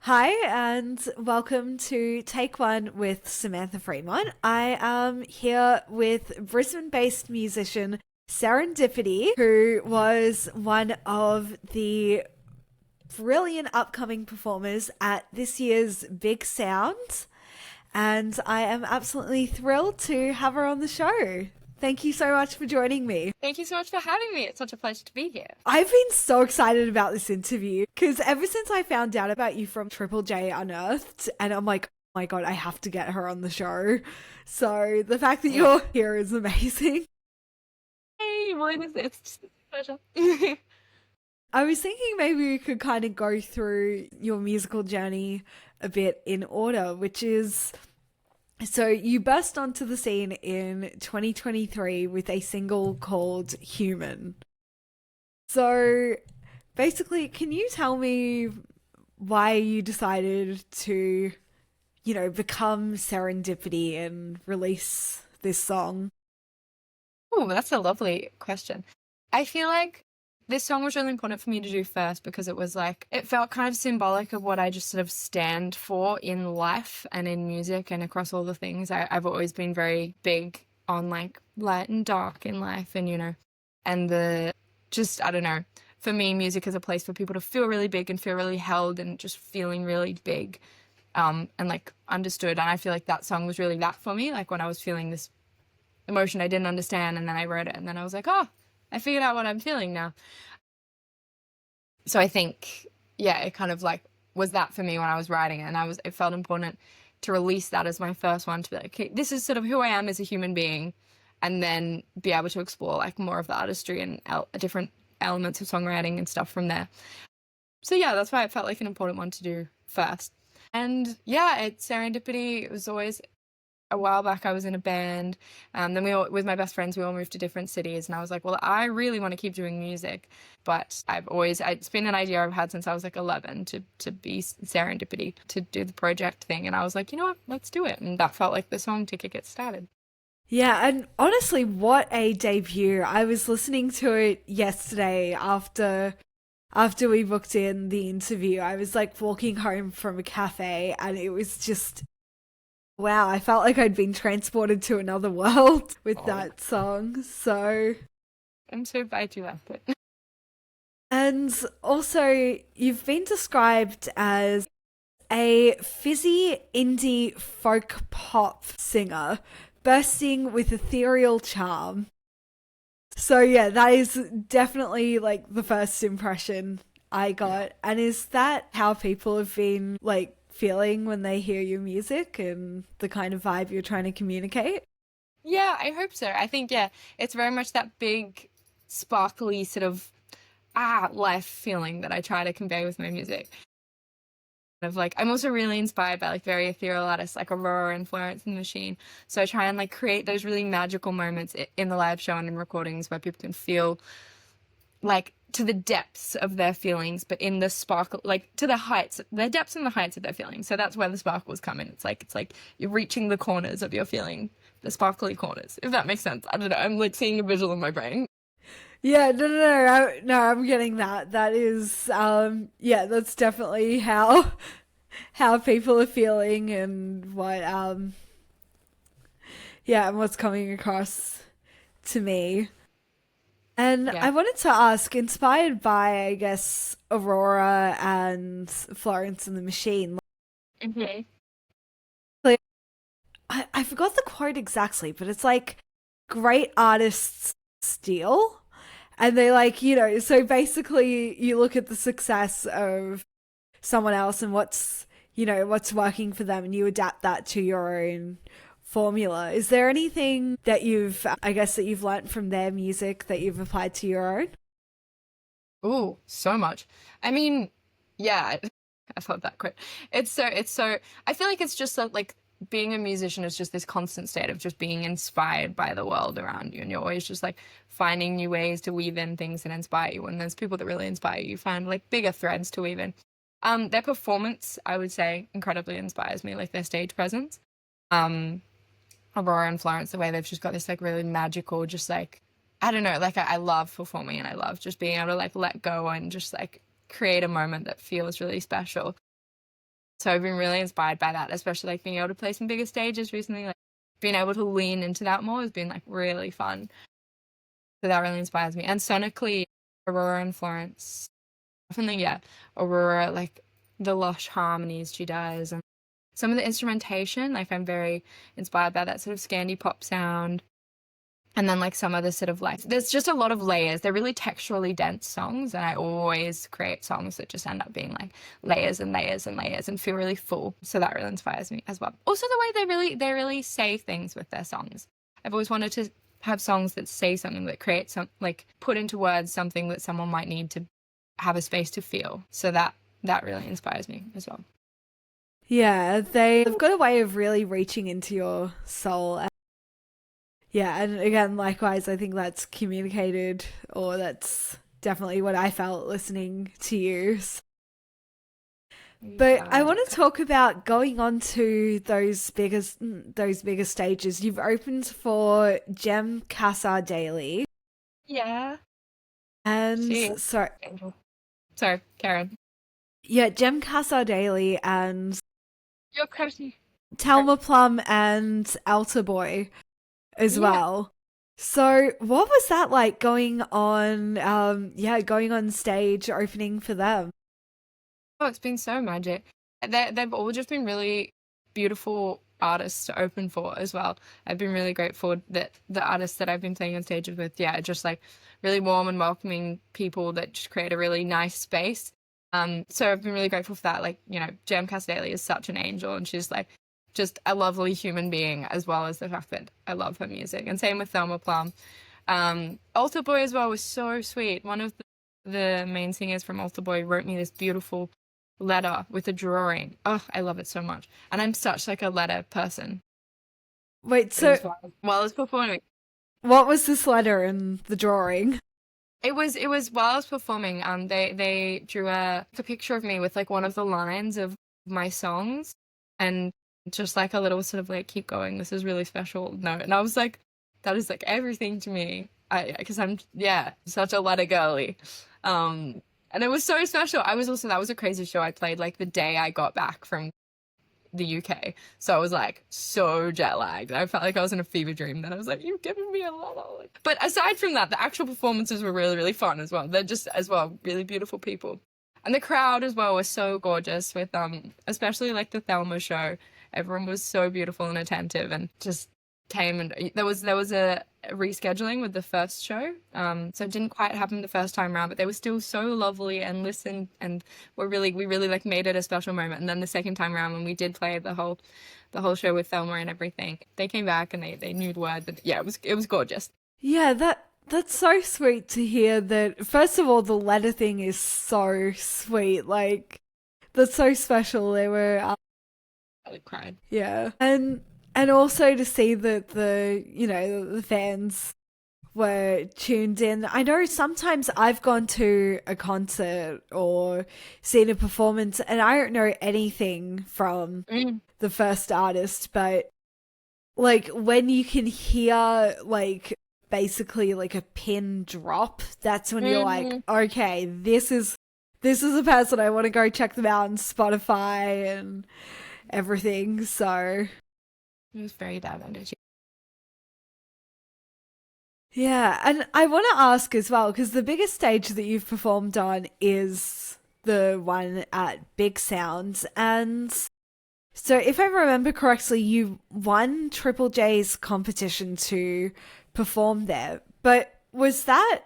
Hi, and welcome to Take One with Samantha Fremont. I am here with Brisbane based musician Serendipiti, who was one of the brilliant upcoming performers at this year's BigSound. And I am absolutely thrilled to have her on the show. Thank you so much for joining me. Thank you so much for having me. It's such a pleasure to be here. I've been so excited about this interview because ever since I found out about you from Triple J Unearthed, and I'm like, oh my God, I have to get her on the show. So the fact that you're here is amazing. Hey, it's just a pleasure. I was thinking maybe we could kind of go through your musical journey a bit in order, which is so you burst onto the scene in 2023 with a single called Human. So basically, can you tell me why you decided to, become Serendipity and release this song? Oh, that's a lovely question. I feel like this song was really important for me to do first because it felt kind of symbolic of what I just sort of stand for in life and in music and across all the things. I've always been very big on like light and dark in life and I don't know. For me, music is a place for people to feel really big and feel really held and just feeling really big, and like understood. And I feel like that song was really that for me. Like when I was feeling this emotion I didn't understand, and then I wrote it, and then I was like, oh, I figured out what I'm feeling now. So I think, yeah, it kind of like was that for me when I was writing it, and it felt important to release that as my first one to be like, okay, this is sort of who I am as a human being, and then be able to explore like more of the artistry and different elements of songwriting and stuff from there. So yeah, that's why it felt like an important one to do first. And yeah, it's Serendipity. It was always a while back I was in a band. Then with my best friends, we all moved to different cities, and I was like, well, I really want to keep doing music, but it's been an idea I've had since I was like 11 to be Serendipity, to do the project thing, and I was like, you know what, let's do it, and that felt like the song to get started. Yeah, and honestly, what a debut. I was listening to it yesterday after we booked in the interview. I was like walking home from a cafe and it was just wow, I felt like I'd been transported to another world with that song. So I'm so glad you liked it. and also you've been described as a fizzy indie folk pop singer bursting with ethereal charm. So yeah, that is definitely like the first impression I got. And is that how people have been like feeling when they hear your music and the kind of vibe you're trying to communicate? Yeah, I hope so. I think, yeah, it's very much that big, sparkly sort of life feeling that I try to convey with my music. Of like, I'm also really inspired by like very ethereal artists like Aurora and Florence and the Machine. So I try and like create those really magical moments in the live show and in recordings where people can feel like to the depths of their feelings, but in the sparkle, like to the depths and the heights of their feelings. So that's where the sparkles come in. It's like you're reaching the corners of your feeling, the sparkly corners, if that makes sense. I don't know. I'm like seeing a visual in my brain. Yeah, no, I'm getting that. That is, yeah, that's definitely how people are feeling and yeah, and what's coming across to me. And Yeah. I wanted to ask, inspired by, I guess, Aurora and Florence and the Machine, Hmm. like, I forgot the quote exactly, but it's like, great artists steal. And they like, so basically you look at the success of someone else and what's working for them and you adapt that to your own formula. Is there anything that you've learnt from their music that you've applied to your own? Oh, so much. I mean, yeah, I love that quote. It's so, I feel like it's just like being a musician is just this constant state of just being inspired by the world around you. And you're always just like finding new ways to weave in things that inspire you. And there's people that really inspire you. You find like bigger threads to weave in. Their performance, I would say, incredibly inspires me, like their stage presence. Um, Aurora and Florence, the way they've just got this like really magical, just like I don't know, like I love performing and I love just being able to like let go and just like create a moment that feels really special. So I've been really inspired by that, especially like being able to play some bigger stages recently. Like being able to lean into that more has been like really fun. So that really inspires me. And sonically, Aurora and Florence, definitely, yeah. Aurora, like the lush harmonies she does, and some of the instrumentation, like I'm very inspired by that sort of Scandi pop sound. And then like some of the sort of like, there's just a lot of layers. They're really texturally dense songs, and I always create songs that just end up being like layers and layers and layers and feel really full. So that really inspires me as well. Also the way they really say things with their songs. I've always wanted to have songs that say something, that create some, like put into words something that someone might need to have a space to feel. So that really inspires me as well. Yeah, they've got a way of really reaching into your soul. Yeah, and again, likewise, I think that's communicated, or that's definitely what I felt listening to you. But I want to talk about going on to those bigger stages. You've opened for Gem Casa Daily. Yeah. And sorry, Karen. Yeah, Gem Casa Daily and You're crazy. Talma Plum and Altar Boy as well. So what was that like going on going on stage opening for them? Oh, it's been so magic. They've all just been really beautiful artists to open for as well. I've been really grateful that the artists that I've been playing on stages with, just like really warm and welcoming people that just create a really nice space. So I've been really grateful for that. Like, Jam Castelli is such an angel, and she's like just a lovely human being, as well as the fact that I love her music. And same with Thelma Plum. Altar Boy as well was so sweet. One of the main singers from Altar Boy wrote me this beautiful letter with a drawing. Oh, I love it so much. And I'm such like a letter person. Wait, so while I was performing. What was this letter in the drawing? It was while I was performing, they drew a picture of me with like one of the lines of my songs, and just like a little sort of like, keep going, this is really special note. And I was like, that is like everything to me. Because I'm such a letter girly. And it was so special. That was a crazy show I played like the day I got back from the UK. So I was like so jet lagged. I felt like I was in a fever dream. Then I was like, you've given me a lot of. But aside from that, the actual performances were really, really fun as well. They're just as well really beautiful people. And the crowd as well was so gorgeous with especially like the Thelma show. Everyone was so beautiful and attentive, and just came, and there was a rescheduling with the first show, so it didn't quite happen the first time around, but they were still so lovely and listened, and we really like made it a special moment. And then the second time around, when we did play the whole show with Thelma and everything, they came back and they knew the word. But it was gorgeous. Yeah, that's so sweet to hear. That first of all, the letter thing is so sweet. Like, that's so special. They were I cried. Yeah, and also to see that the fans were tuned in. I know sometimes I've gone to a concert or seen a performance and I don't know anything from the first artist, but like when you can hear like basically like a pin drop, that's when you're like, okay, this is a person, I want to go check them out on Spotify and everything. So it was very bad energy. Yeah, and I want to ask as well, because the biggest stage that you've performed on is the one at BigSound, and so if I remember correctly, you won Triple J's competition to perform there. But was that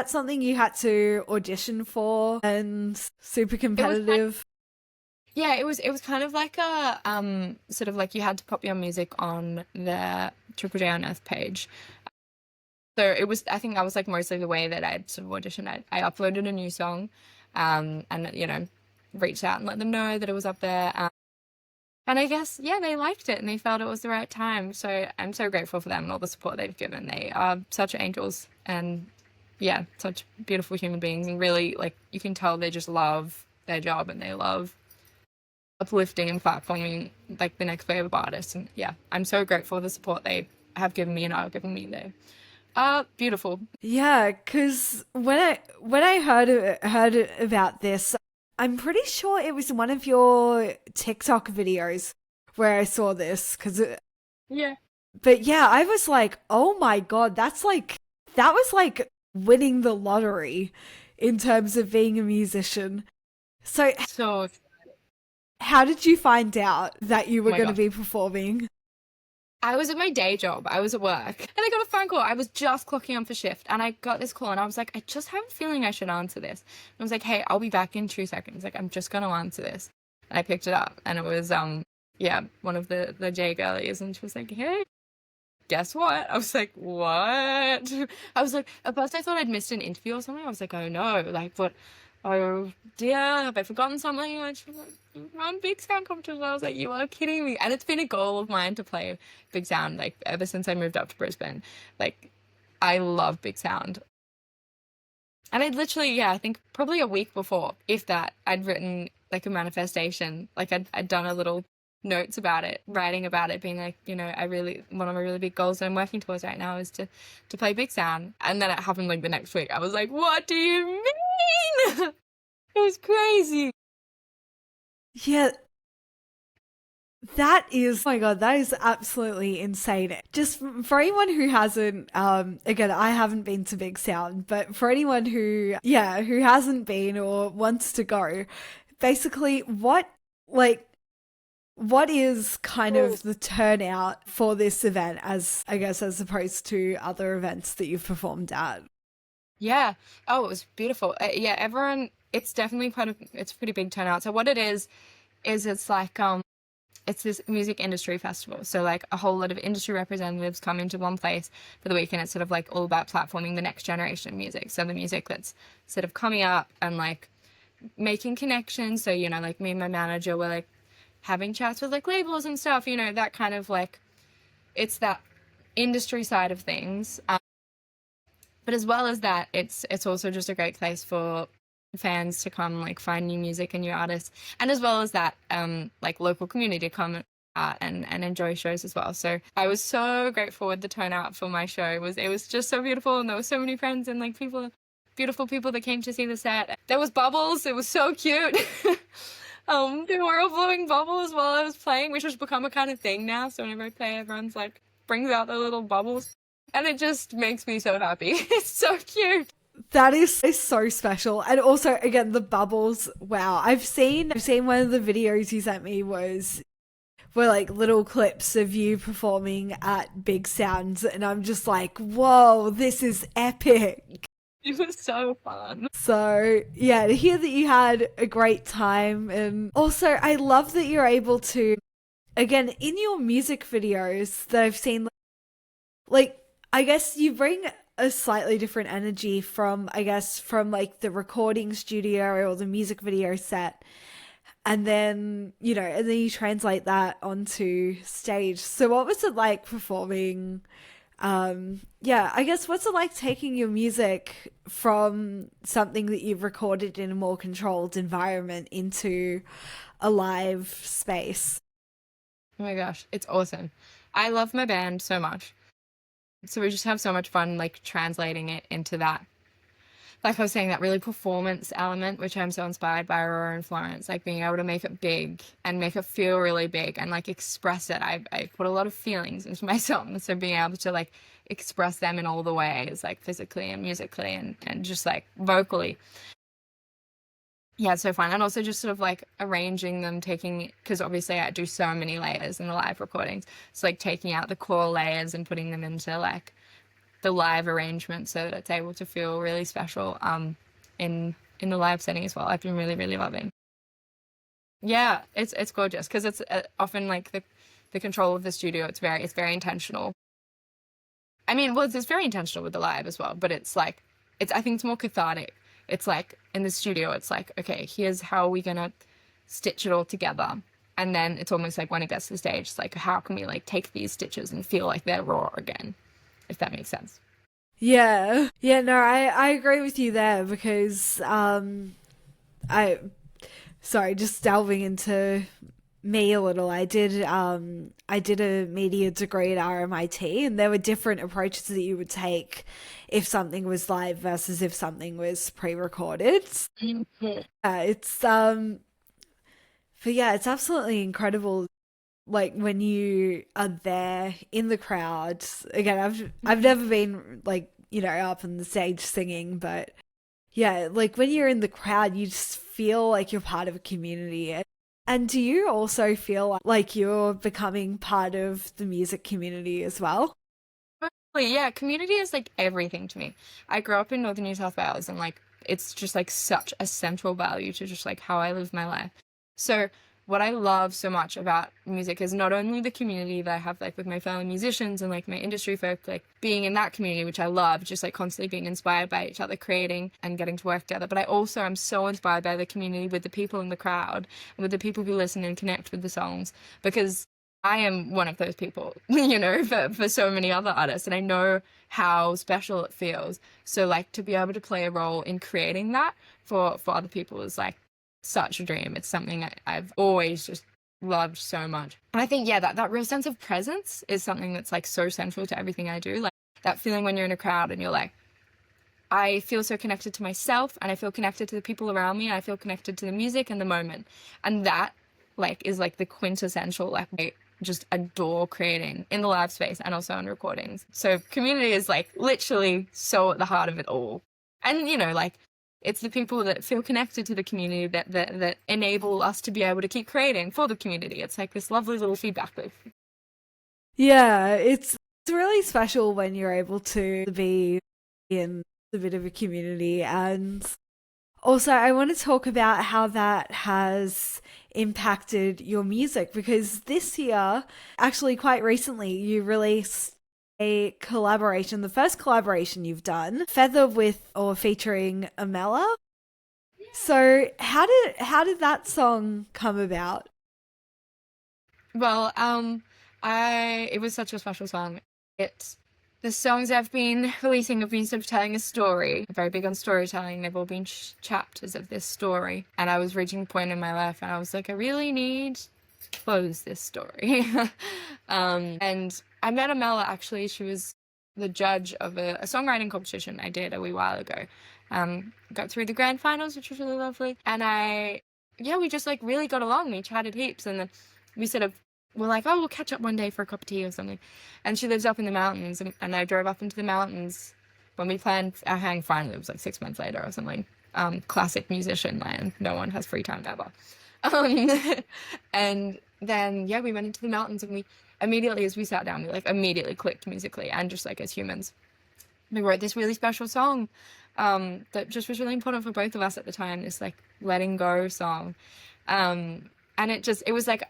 something you had to audition for and super competitive? It was kind of like a sort of like you had to pop your music on the Triple J on Earth page. So it was, I think that was like mostly the way that I'd sort of auditioned. I uploaded a new song, and reached out and let them know that it was up there. And I guess they liked it and they felt it was the right time. So I'm so grateful for them and all the support they've given. They are such angels and such beautiful human beings, and really like you can tell they just love their job and they love uplifting and platforming like the next wave of artists. And I'm so grateful for the support they have given me and are giving me. They are beautiful. Yeah, because when I heard about this, I'm pretty sure it was one of your TikTok videos where I saw this Yeah. but yeah, I was like, oh my God, that was like winning the lottery in terms of being a musician. So, So, how did you find out that you oh were my going to gosh. be performing? I was at my day job. I was at work. And I got a phone call. I was just clocking on for shift. And I got this call and I was like, I just have a feeling I should answer this. And I was like, hey, I'll be back in 2 seconds. Like, I'm just going to answer this. And I picked it up. And it was, yeah, one of the J girlies. And she was like, hey, guess what? I was like, what? I was like, at first I thought I'd missed an interview or something. I was like, oh no, like, what? Oh dear, have I forgotten something? And she was like, I'm Big Sound competition. I was like, you are kidding me. And it's been a goal of mine to play Big Sound, like, ever since I moved up to Brisbane. Like, I love Big Sound. And I'd literally, yeah, I think probably a week before, if that, I'd written like a manifestation. Like I'd done a little notes about it, writing about it, being like, one of my really big goals that I'm working towards right now is to play Big Sound. And then it happened like the next week. I was like, what do you mean? It was crazy. Yeah, that is, oh my God, that is absolutely insane. Just for anyone who hasn't, again, I haven't been to Big Sound, but for anyone who hasn't been or wants to go, basically, what is kind of the turnout for this event as, I guess, as opposed to other events that you've performed at? Yeah. Oh, it was beautiful. Yeah, everyone, it's definitely it's a pretty big turnout. So what it is it's like, it's this music industry festival. So like a whole lot of industry representatives come into one place for the week, and it's sort of like all about platforming the next generation of music. So the music that's sort of coming up and like making connections. So, like me and my manager were like having chats with like labels and stuff, that kind of like, it's that industry side of things. But as well as that, it's also just a great place for fans to come like find new music and new artists, and as well as that, like local community to come and enjoy shows as well. So I was so grateful with the turnout for my show. It was just so beautiful, and there were so many friends and like beautiful people that came to see the set. There was bubbles. It was so cute. They were all blowing bubbles while I was playing, which has become a kind of thing now. So whenever I play, everyone's like brings out their little bubbles. And it just makes me so happy. It's so cute. That is so special. And also, again, the bubbles. Wow. I've seen one of the videos you sent me were like little clips of you performing at Big Sounds, and I'm just like, whoa, this is epic. It was so fun. So yeah, to hear that you had a great time, and also I love that you're able to, again, in your music videos that I've seen, like, I guess you bring a slightly different energy from, I guess, from like the recording studio or the music video set. And then, and then you translate that onto stage. So what was it like performing? Yeah, I guess what's it like taking your music from something that you've recorded in a more controlled environment into a live space? Oh my gosh, it's awesome. I love my band so much. So we just have so much fun like translating it into that. Like I was saying, that really performance element, which I'm so inspired by Aurora and Florence, like being able to make it big and make it feel really big and like express it. I put a lot of feelings into my songs. So being able to like express them in all the ways, like physically and musically and just like vocally. Yeah, it's so fun. And also just sort of like arranging them, because obviously I do so many layers in the live recordings. So like taking out the core layers and putting them into like the live arrangement so that it's able to feel really special in the live setting as well. I've been really, really loving. Yeah, it's gorgeous because it's often like the control of the studio. It's very intentional. I mean, well, it's very intentional with the live as well, but it's like, I think it's more cathartic. It's like in the studio, it's like, okay, here's how we're gonna stitch it all together. And then it's almost like when it gets to the stage, it's like, how can we like take these stitches and feel like they're raw again, if that makes sense. Yeah. Yeah, no, I agree with you there because I sorry, just delving into me a little. I did a media degree at RMIT, and there were different approaches that you would take if something was live versus if something was pre-recorded. It's but yeah, it's absolutely incredible. Like when you are there in the crowd. Again, I've never been like, you know, up on the stage singing, but yeah, like when you're in the crowd, you just feel like you're part of a community. And do you also feel like you're becoming part of the music community as well? Totally, yeah, community is like everything to me. I grew up in northern New South Wales, and like it's just like such a central value to just like how I live my life. So what I love so much about music is not only the community that I have like with my fellow musicians and like my industry folk, like being in that community, which I love, just like constantly being inspired by each other, creating and getting to work together. But I also am so inspired by the community with the people in the crowd and with the people who listen and connect with the songs, because I am one of those people, you know, for so many other artists, and I know how special it feels. So like to be able to play a role in creating that for other people is like such a dream. It's something I've always just loved so much. And I think, yeah, that real sense of presence is something that's like so central to everything I do. Like that feeling when you're in a crowd and you're like, I feel so connected to myself, and I feel connected to the people around me, and I feel connected to the music and the moment. And that like is like the quintessential, like I just adore creating in the live space and also in recordings. So community is like literally so at the heart of it all. And you know, like it's the people that feel connected to the community that enable us to be able to keep creating for the community. It's like this lovely little feedback loop. Yeah, it's really special when you're able to be in a bit of a community. And also, I want to talk about how that has impacted your music, because this year, actually quite recently, you released a collaboration, the first collaboration you've done, Feather with or featuring Amela. So how did that song come about? Well, it was such a special song. The songs I've been releasing have been sort of telling a story. I'm very big on storytelling. They've all been chapters of this story. And I was reaching a point in my life and I was like, I really need to close this story. And I met Amela, actually. She was the judge of a songwriting competition I did a wee while ago. Got through the grand finals, which was really lovely. And we just like really got along. We chatted heaps, and then we sort of were like, oh, we'll catch up one day for a cup of tea or something. And she lives up in the mountains, and I drove up into the mountains when we planned our hang finally. It was like 6 months later or something. Classic musician land. No one has free time ever. And then, yeah, we went into the mountains, and we immediately, as we sat down, we like immediately clicked musically, and just like as humans. We wrote this really special song that just was really important for both of us at the time, this like letting go song. And it was like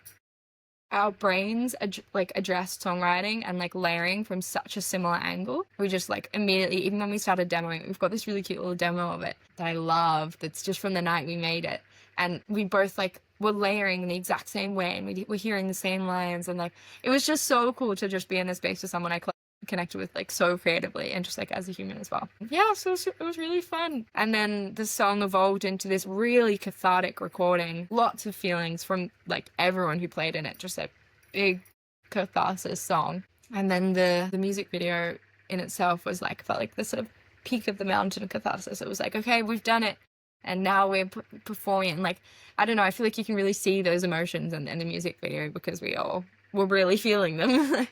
our brains like addressed songwriting and like layering from such a similar angle. We just like immediately, even when we started demoing it, we've got this really cute little demo of it that I love, that's just from the night we made it. And we both like were layering in the exact same way, and we were hearing the same lines, and like it was just so cool to just be in a space with someone I connected with like so creatively, and just like as a human as well. Yeah, so it was really fun. And then the song evolved into this really cathartic recording, lots of feelings from like everyone who played in it, just a big catharsis song. And then the music video in itself was like, felt like the sort of peak of the mountain catharsis. It was like, okay, we've done it, and now we're performing it. And like, I don't know, I feel like you can really see those emotions in the music video, because we all were really feeling them.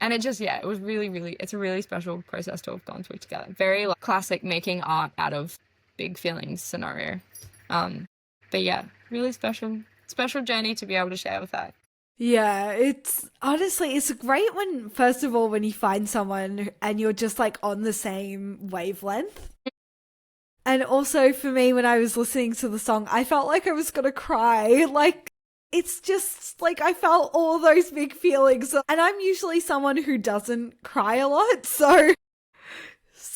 And it just, yeah, it was really, really, it's a really special process to have gone through together. Very like, classic making art out of big feelings scenario. But yeah, really special journey to be able to share with that. Yeah, it's honestly, it's great when, first of all, when you find someone and you're just like on the same wavelength. And also for me, when I was listening to the song, I felt like I was gonna cry. Like, it's just like I felt all those big feelings, and I'm usually someone who doesn't cry a lot, so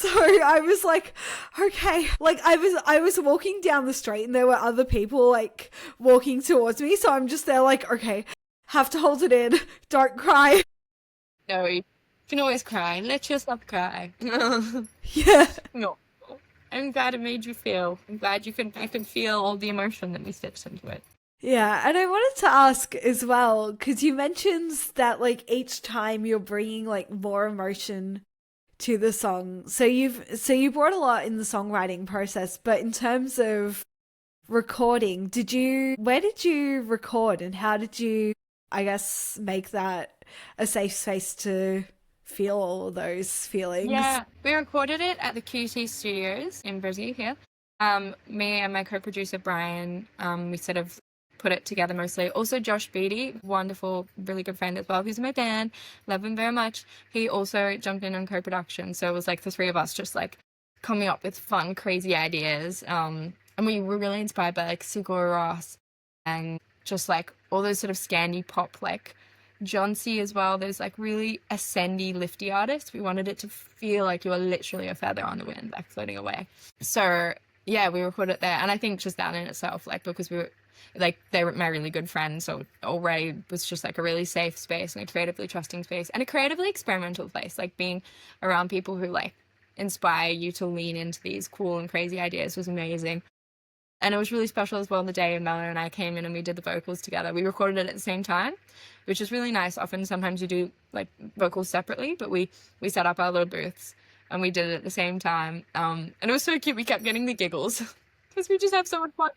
I was like, okay, like I was walking down the street and there were other people like walking towards me, so I'm just there like, okay, have to hold it in, don't cry. No, you can always cry. Let yourself cry. Yeah. No, I'm glad it made you feel. I'm glad you can feel all the emotion that we stitched into it. Yeah, and I wanted to ask as well, because you mentioned that like each time you're bringing like more emotion to the song. So you brought a lot in the songwriting process, but in terms of recording, where did you record and how did you, I guess, make that a safe space to feel all of those feelings? Yeah, we recorded it at the QT Studios in Brizzy here. Me and my co-producer Brian, we sort of put it together mostly. Also Josh Beatty, wonderful, really good friend as well, who's in my band. Love him very much. He also jumped in on co-production. So it was like the three of us just like coming up with fun, crazy ideas. And we were really inspired by like Sigur Rós and just like all those sort of Scandi pop like John C as well. There's like really ascendy, lifty artists. We wanted it to feel like you were literally a feather on the wind, like floating away. So yeah, we recorded it there. And I think just that in itself, like because we were like they were my really good friends, so already was just like a really safe space and a creatively trusting space and a creatively experimental place. Like being around people who like inspire you to lean into these cool and crazy ideas was amazing. And it was really special as well the day Mello and I came in and we did the vocals together. We recorded it at the same time, which is really nice. Often sometimes you do like vocals separately, but we set up our little booths and we did it at the same time. And it was so cute. We kept getting the giggles because we just have so much fun.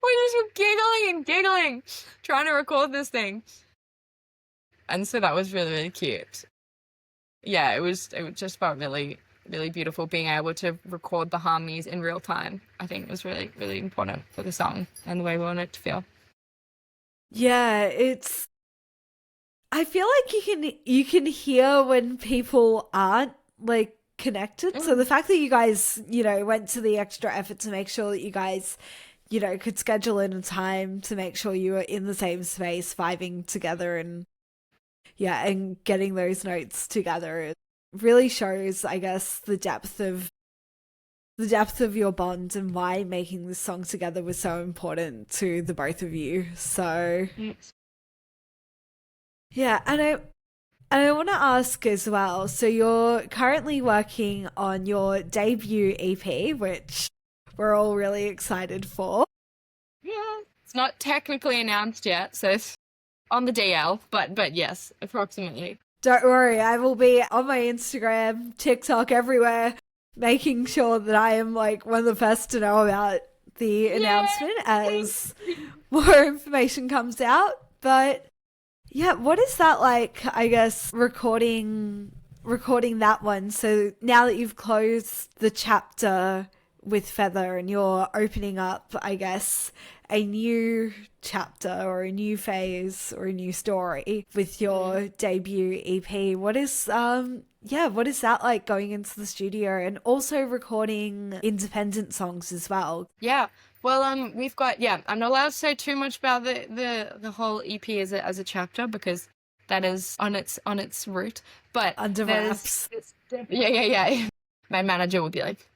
We just were giggling and giggling trying to record this thing. And so that was really, really cute. Yeah, it just felt really, really beautiful being able to record the harmonies in real time. I think it was really, really important for the song and the way we wanted it to feel. Yeah, I feel like you can hear when people aren't like connected. So the fact that you guys, went to the extra effort to make sure that you guys, could schedule in a time to make sure you were in the same space, vibing together and yeah, and getting those notes together, it really shows, I guess, the depth of your bond and why making this song together was so important to the both of you. So yeah, and I want to ask as well. So you're currently working on your debut EP, which we're all really excited for. Yeah, it's not technically announced yet, so it's on the DL, but yes, approximately. Don't worry, I will be on my Instagram, TikTok, everywhere, making sure that I am like one of the first to know about the announcement as more information comes out. But yeah, what is that like, I guess, recording that one? So now that you've closed the chapter with Feather and you're opening up, I guess, a new chapter or a new phase or a new story with your debut EP. What is that like going into the studio and also recording independent songs as well? Yeah. Well, we've got I'm not allowed to say too much about the whole EP as a chapter because that is on its route. But Under wraps. yeah. My manager will be like,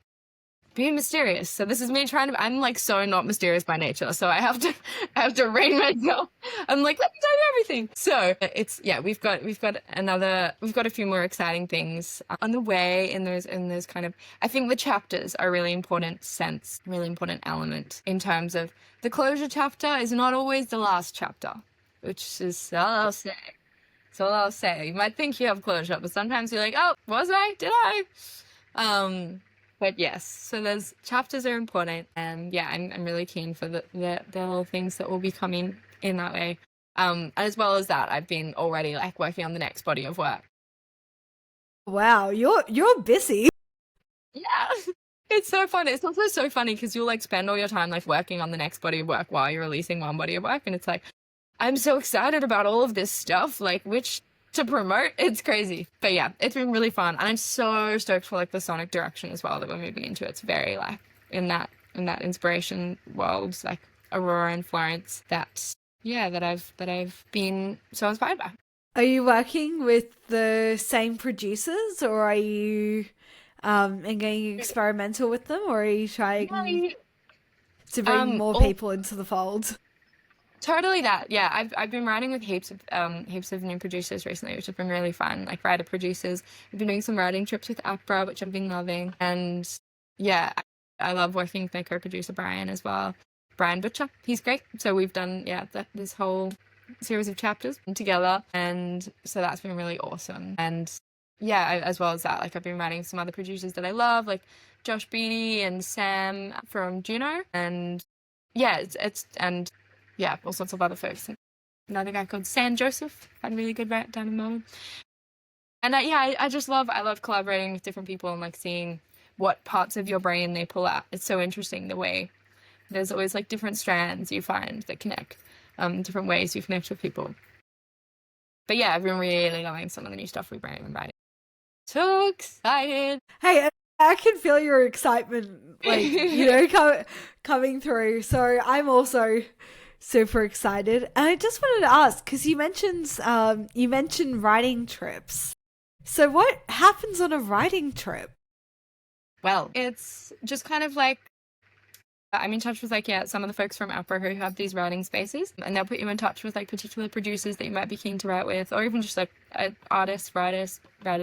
be mysterious. So this is me I'm like so not mysterious by nature. So I have to rein myself. I'm like, let me tell you everything. So we've got a few more exciting things on the way in those kind of, I think the chapters are a really important element in terms of the closure chapter is not always the last chapter, which is all I'll say. So I'll say. You might think you have closure, but sometimes you're like, oh, was I? Did I? But yes, so those chapters are important, and yeah, I'm really keen for the little things that will be coming in that way. And as well as that, I've been already like working on the next body of work. Wow, you're busy. Yeah, it's so fun. It's also so funny because you'll like spend all your time like working on the next body of work while you're releasing one body of work, and it's like I'm so excited about all of this stuff, like which to promote. It's crazy. But yeah, it's been really fun. And I'm so stoked for like the sonic direction as well that we're moving into. It's very like in that inspiration world, like Aurora and Florence, that I've been so inspired by. Are you working with the same producers or are you and getting experimental with them, or are you trying to bring more people into the fold? Totally that. Yeah, I've been writing with heaps of new producers recently, which has been really fun. Like writer producers. I've been doing some writing trips with Apra, which I've been loving. And yeah, I love working with my co-producer Brian as well. Brian Butcher. He's great. So we've done, this whole series of chapters together. And so that's been really awesome. And yeah, as well as that, like I've been writing some other producers that I love, like Josh Beatty and Sam from Juno. And yeah, and yeah, all sorts of other folks. Another guy called San Joseph had a really good rap down in Melbourne. And I love collaborating with different people and like seeing what parts of your brain they pull out. It's so interesting the way there's always like different strands you find that connect, different ways you connect with people. But yeah, I've been really loving some of the new stuff we've been writing. So excited. Hey, I can feel your excitement, like, coming through. So I'm also super excited. And I just wanted to ask, because you mentioned writing trips. So what happens on a writing trip? Well, it's just kind of like, I'm in touch with some of the folks from Opera who have these writing spaces, and they'll put you in touch with like particular producers that you might be keen to write with, or even just like artists, writers,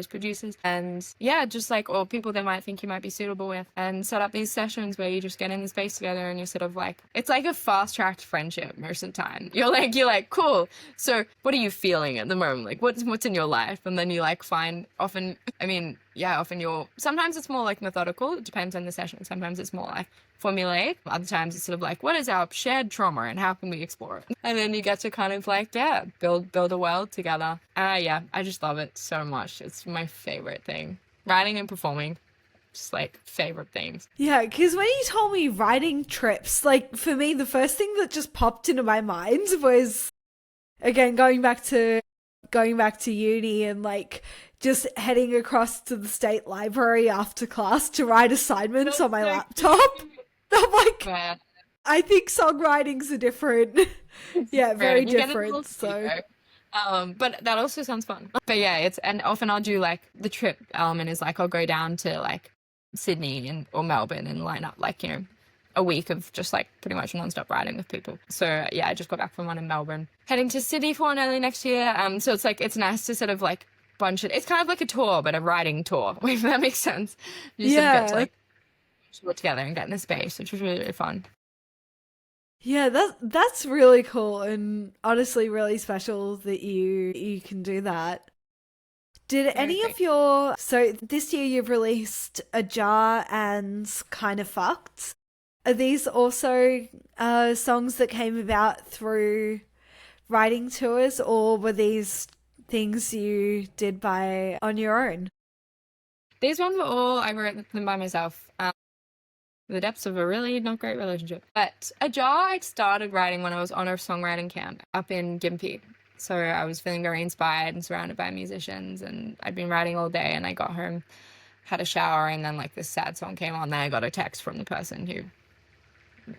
producers, and just like, or people they might think you might be suitable with, and set up these sessions where you just get in the space together and you're sort of like, it's like a fast-tracked friendship most of the time. You're like, cool. So what are you feeling at the moment? Like what's in your life? And then you like find often sometimes it's more like methodical. It depends on the session. Sometimes it's more like formulaic. Other times it's sort of like, what is our shared trauma and how can we explore it? And then you get to kind of like, build a world together. I just love it so much. It's my favorite thing. Writing and performing, just like favorite things. Yeah, because when you told me writing trips, like for me, the first thing that just popped into my mind was, again, going back to uni and like just heading across to the state library after class to write assignments on my laptop. I'm like, I think songwritings are different. Yeah, very different. So, but that also sounds fun. But yeah, and often I'll do like the trip element is like I'll go down to like Sydney or Melbourne and line up like, a week of just like pretty much non-stop writing with people. So yeah, I just got back from one in Melbourne, heading to Sydney for one early next year. So it's like, it's nice to sort of like bunch it. It's kind of like a tour, but a writing tour, if that makes sense. You sort of get to like put together and get in the space, which was really, really fun. Yeah, that's really cool and honestly really special that you can do that. Did any of your... So this year you've released A Jar and Kinda Fucked. Are these also songs that came about through writing tours, or were these things you did on your own? These ones were all, I wrote them by myself. The depths of a really not great relationship. But A Jar I started writing when I was on a songwriting camp up in Gympie. So I was feeling very inspired and surrounded by musicians, and I'd been writing all day, and I got home, had a shower, and then like this sad song came on. Then I got a text from the person who,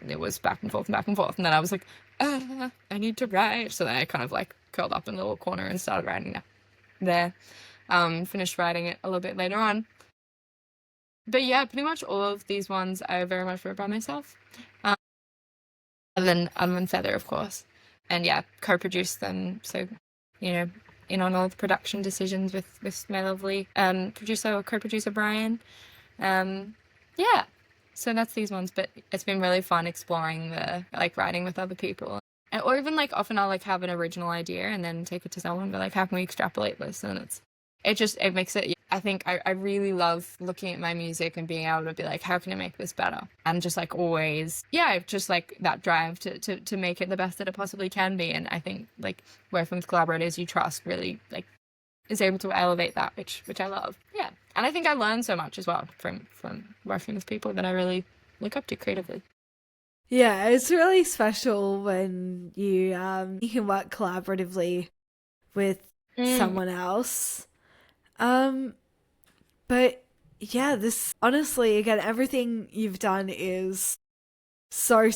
it was back and forth, and then I was like, I need to write. So then I kind of like curled up in a little corner and started writing there. Finished writing it a little bit later on. But yeah, pretty much all of these ones I very much wrote by myself. Other than Feather, of course. And yeah, co-produced them. So, in on all the production decisions with my lovely producer or co-producer Brian. Yeah. So that's these ones, but it's been really fun exploring the like writing with other people. Or even like often I'll like have an original idea and then take it to someone and be like, how can we extrapolate this? And it makes it, I think I really love looking at my music and being able to be like, how can I make this better? And just like always, just like that drive to make it the best that it possibly can be. And I think like working with collaborators you trust really like is able to elevate that, which I love. Yeah. And I think I learned so much as well from working with people that I really look up to creatively. Yeah, it's really special when you can work collaboratively with someone else. But yeah, this honestly, again, everything you've done is so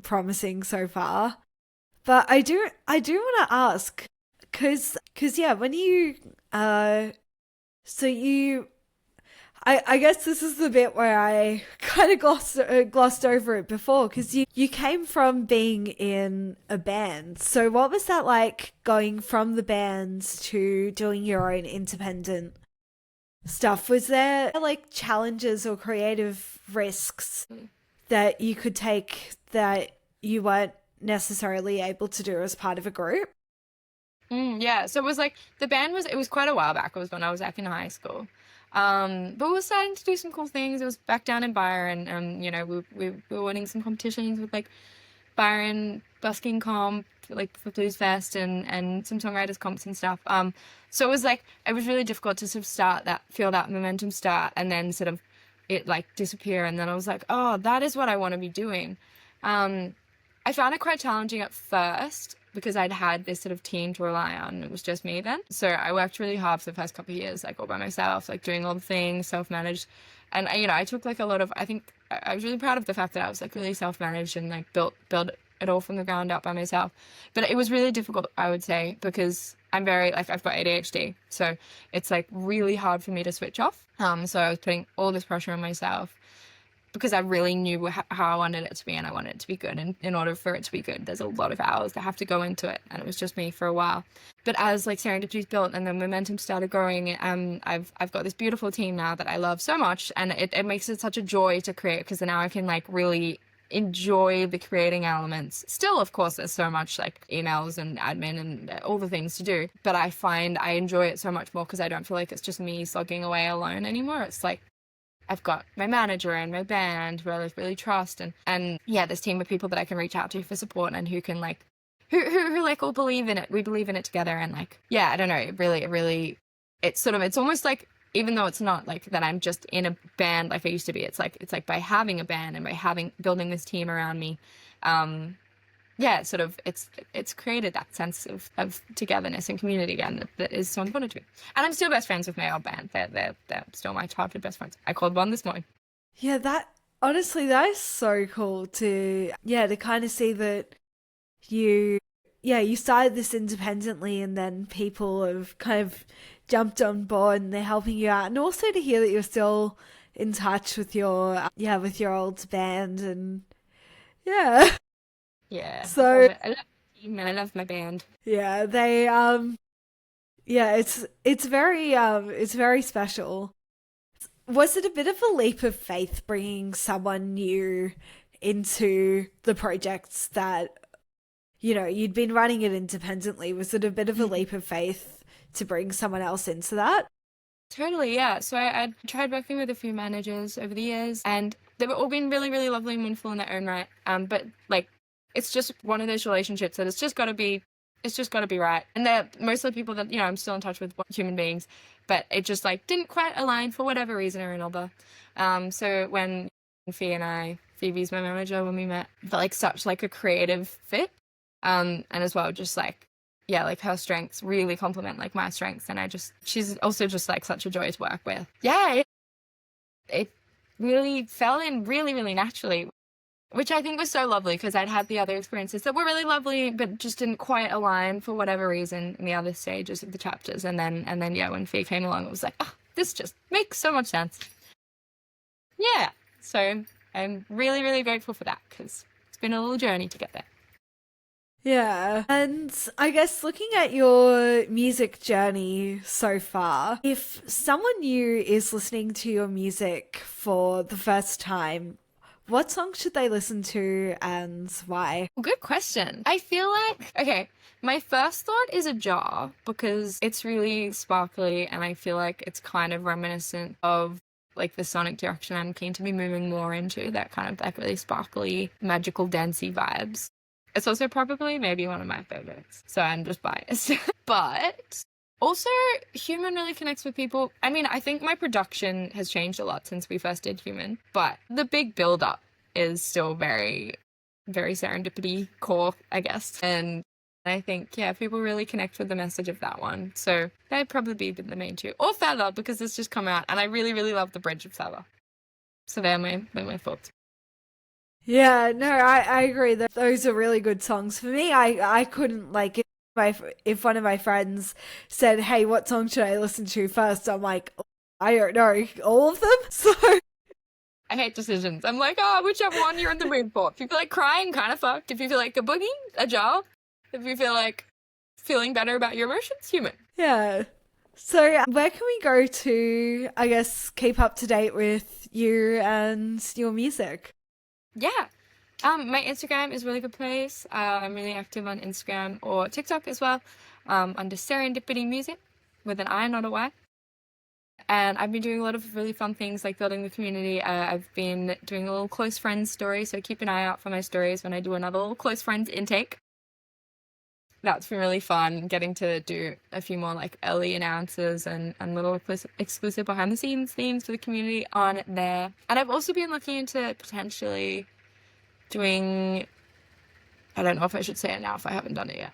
promising so far. But I do want to ask, cause yeah, when you I guess this is the bit where I kind of glossed over it before, because you came from being in a band. So what was that like, going from the bands to doing your own independent stuff? Was there like challenges or creative risks that you could take that you weren't necessarily able to do as part of a group? Yeah, so it was like it was quite a while back. It was when I was back in high school. But we were starting to do some cool things. It was back down in Byron, and we were winning some competitions with like Byron busking comp, like for Blues Fest and some songwriters comps and stuff. So it was really difficult to sort of feel that momentum start, and then sort of it like disappear. And then I was like, oh, that is what I want to be doing. I found it quite challenging at first because I'd had this sort of team to rely on. It was just me then. So I worked really hard for the first couple of years, like all by myself, like doing all the things, self-managed. And, I took like a lot of, I think I was really proud of the fact that I was like really self-managed and like built it all from the ground up by myself. But it was really difficult, I would say, because I'm very, like, I've got ADHD. So it's like really hard for me to switch off. So I was putting all this pressure on myself, because I really knew how I wanted it to be, and I wanted it to be good. And in order for it to be good, there's a lot of hours that have to go into it. And it was just me for a while. But as like Serendipiti's built and the momentum started growing, I've got this beautiful team now that I love so much. And it makes it such a joy to create, because now I can like really enjoy the creating elements. Still, of course, there's so much like emails and admin and all the things to do. But I find I enjoy it so much more because I don't feel like it's just me slogging away alone anymore. It's like, I've got my manager and my band who I really trust, and yeah, this team of people that I can reach out to for support, and who can like who like all believe in it. We believe in it together, and like, yeah, I don't know, it really it's almost like, even though it's not like that I'm just in a band like I used to be, it's like by having a band and by building this team around me, yeah, it's created that sense of togetherness and community again that is so important to me. And I'm still best friends with my old band. They're still my childhood best friends. I called one this morning. Yeah, that is so cool to kind of see that you started this independently, and then people have kind of jumped on board and they're helping you out, and also to hear that you're still in touch with your old band. And yeah. Yeah. So I love my team and I love my band. yeah, they it's very special. Was it a bit of a leap of faith bringing someone new into the projects that you'd been running it independently? Was it a bit of a leap of faith to bring someone else into that? Totally, yeah. So I tried working with a few managers over the years, and they've all been really, really lovely and wonderful in their own right. But like, it's just one of those relationships that it's just got to be right. And they're mostly people that, I'm still in touch with, human beings, but it just like didn't quite align for whatever reason or another. So when Phoebe's my manager, when we met, felt like such like a creative fit. And as well, just like, yeah, like her strengths really complement like my strengths. And she's also just like such a joy to work with. Yeah, it really fell in really, really naturally, which I think was so lovely, because I'd had the other experiences that were really lovely, but just didn't quite align for whatever reason in the other stages of the chapters. And then yeah, when Fee came along, it was like, oh, this just makes so much sense. Yeah, so I'm really, really grateful for that, because it's been a little journey to get there. Yeah, and I guess looking at your music journey so far, if someone new is listening to your music for the first time, what song should they listen to and why? Good question. I feel like, okay, my first thought is a jar, because it's really sparkly and I feel like it's kind of reminiscent of like the sonic direction I'm keen to be moving more into, that kind of like really sparkly, magical, dancey vibes. It's also probably maybe one of my favorites, so I'm just biased. But also, Human really connects with people. I mean, I think my production has changed a lot since we first did Human, but the big build-up is still very, very Serendipity core, I guess. And I think, yeah, people really connect with the message of that one. So they'd probably be the main two. Or Feather, because it's just come out, and I really, really love the bridge of Feather. So they're my thoughts. Yeah, no, I agree that those are really good songs. For me, I couldn't, like, if one of my friends said, hey, what song should I listen to first? I'm like, I don't know, all of them. So I hate decisions. I'm like, whichever one you're in the mood for. If you feel like crying, kind of fucked. If you feel like a boogie, a jar. If you feel like feeling better about your emotions, Human. Yeah. So where can we go to, I guess, keep up to date with you and your music? Yeah. My Instagram is a really good place. I'm really active on Instagram or TikTok as well, under Serendipiti Music with an I, not a Y. And I've been doing a lot of really fun things like building the community. I've been doing a little close friends story, so keep an eye out for my stories when I do another little close friends intake. That's been really fun, getting to do a few more like early announcers and little exclusive behind the scenes themes for the community on there. And I've also been looking into potentially doing, I don't know if I should say it now if I haven't done it yet.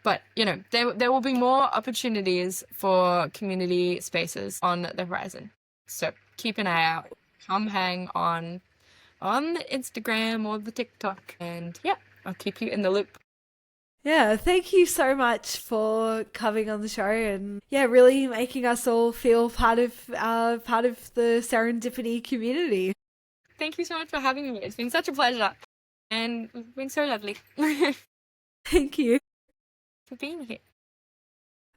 But, you know, there will be more opportunities for community spaces on the horizon. So keep an eye out. Come hang on the Instagram or the TikTok. And yeah, I'll keep you in the loop. Yeah, thank you so much for coming on the show and really making us all feel part of the Serendipity community. Thank you so much for having me. It's been such a pleasure. And it's been so lovely. Thank you for being here.